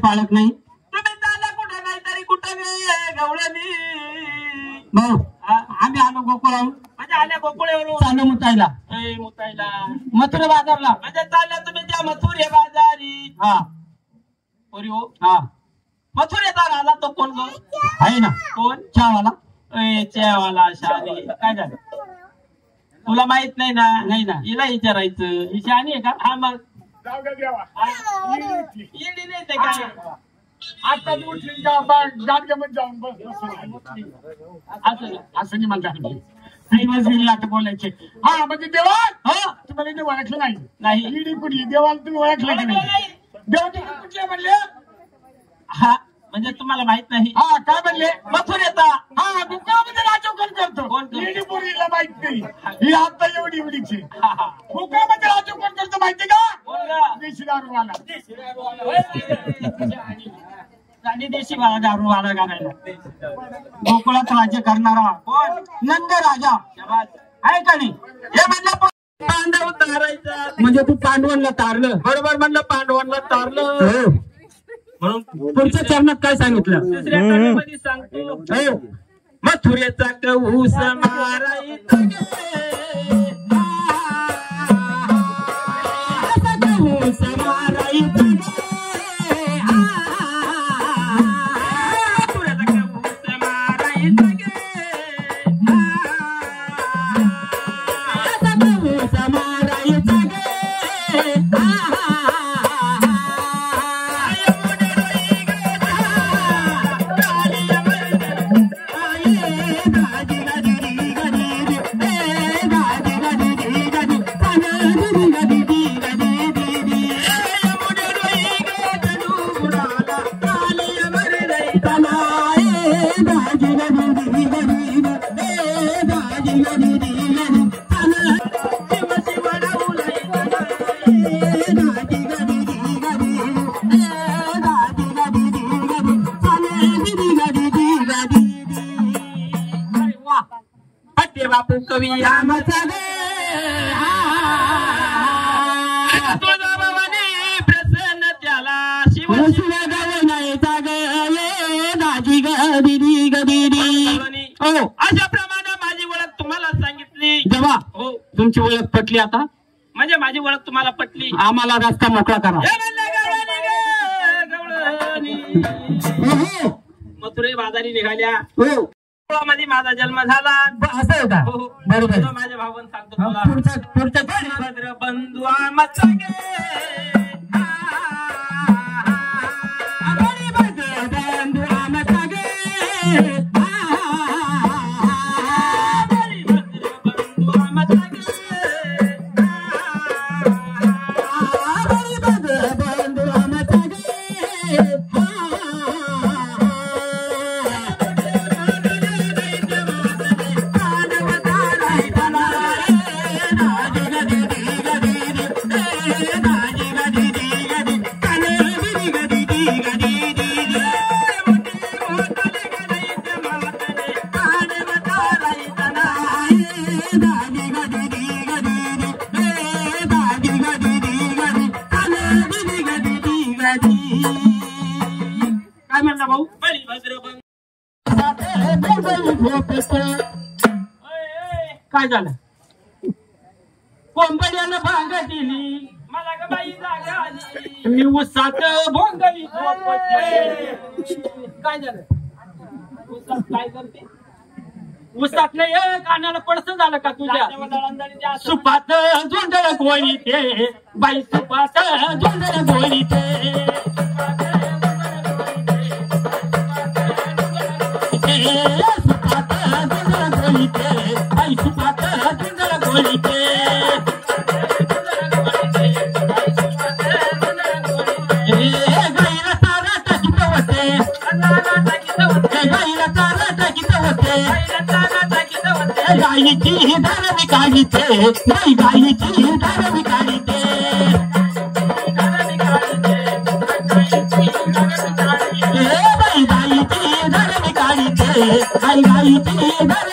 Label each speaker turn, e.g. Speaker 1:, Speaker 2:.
Speaker 1: पाळत नाही.
Speaker 2: तुम्ही चालला कुठे नाही तरी कुठे गवळणी
Speaker 1: भाऊ आम्ही आलो गोकुळाहून.
Speaker 2: म्हणजे आल्या गोकुळेवरून
Speaker 1: चाललो मुतायला.
Speaker 2: मुतायला
Speaker 1: मथुरा बाजारला.
Speaker 2: म्हणजे चालल्या तुम्ही त्या मथुरे बाजारी.
Speaker 1: हा
Speaker 2: पोरी हो.
Speaker 1: हा
Speaker 2: मथुरेचा राजा तो कोण गो
Speaker 1: आहे ना.
Speaker 2: कोण?
Speaker 1: चहावाला.
Speaker 2: चहावाला. शाली काय झालं तुला माहित नाही ना?
Speaker 1: नाही ना.
Speaker 2: हिला विचारायचं. ही शहाणी आहे का? हा मग येडी नाही ते काय.
Speaker 3: आता उठली जागेमध्ये जाऊन असं नाही म्हणतात बोलायचे. हा म्हणजे देवा तुम्हाला ते ओळखलं नाही. ईडी कुठली देवाला तुम्ही ओळखलं की नाही? देवा तुम्ही कुठले म्हणले?
Speaker 2: हा म्हणजे तुम्हाला माहित नाही.
Speaker 3: हा काय म्हणले?
Speaker 2: मथुरेचा.
Speaker 3: हा मुकामध्ये राजोकन करतो. ईडी पोरीला माहित नाही. ही आता एवढी एवढीची मुकामध्ये राजोकन करतो माहिती का? देशी दारूवाला.
Speaker 2: आणि देशी वाला दारू वाला घालायला.
Speaker 1: गोकुळात राज्य करणारा
Speaker 2: कोण?
Speaker 1: नंद राजा आहे का नाही?
Speaker 2: हे म्हणलं पांडव तारायचा.
Speaker 1: म्हणजे तू पांडवांना तारलं.
Speaker 2: बरोबर म्हणलं पांडवांना तारलं. म्हणून
Speaker 1: पुढच्या चरणात काय सांगितलं?
Speaker 2: दुसऱ्या कडीमध्ये सांगतो मथुरेचा कऊस मारायचा
Speaker 1: कऊस मारायचा
Speaker 2: बापू कवी रामाचा प्रसन्न त्याला शिव अशा प्रमाणे माझी ओळख तुम्हाला सांगितली.
Speaker 1: जेव्हा
Speaker 2: हो
Speaker 1: तुमची ओळख पटली आता
Speaker 2: म्हणजे माझी ओळख तुम्हाला पटली.
Speaker 1: आम्हाला रस्ता मोकळा करा.
Speaker 2: मथुरे बाजारी निघाल्या.
Speaker 1: हो
Speaker 2: मध्ये माझा जन्म झाला.
Speaker 1: असं आहे का? बरोबर.
Speaker 2: माझ्या भावान सांगतो तुला
Speaker 1: पुढच्या
Speaker 2: भद्र बंधू आमचा काय म्हणला भाऊ? काय झालं? कोंबड्यानं भांग दिली मला ग बाई जागा आली. मी उसात भोंगली काय झालं? उसात काय करते? उसात नाही कानाला पडसं झालं का तुझ्या? सुपात जोंधळ गोळी ते बाई सुपात जोंधळ गोळी ते सुपात जोंधळ गोळी ते बाई सुपात जोंधळ गोळी ते गाईला चारा टाकीत होते गाईला चारा टाकीत होते गाईची दार विकाळीते बाई गाईची दार विकाळीते बाई गाईची दार विकाळीते आई गाईची दार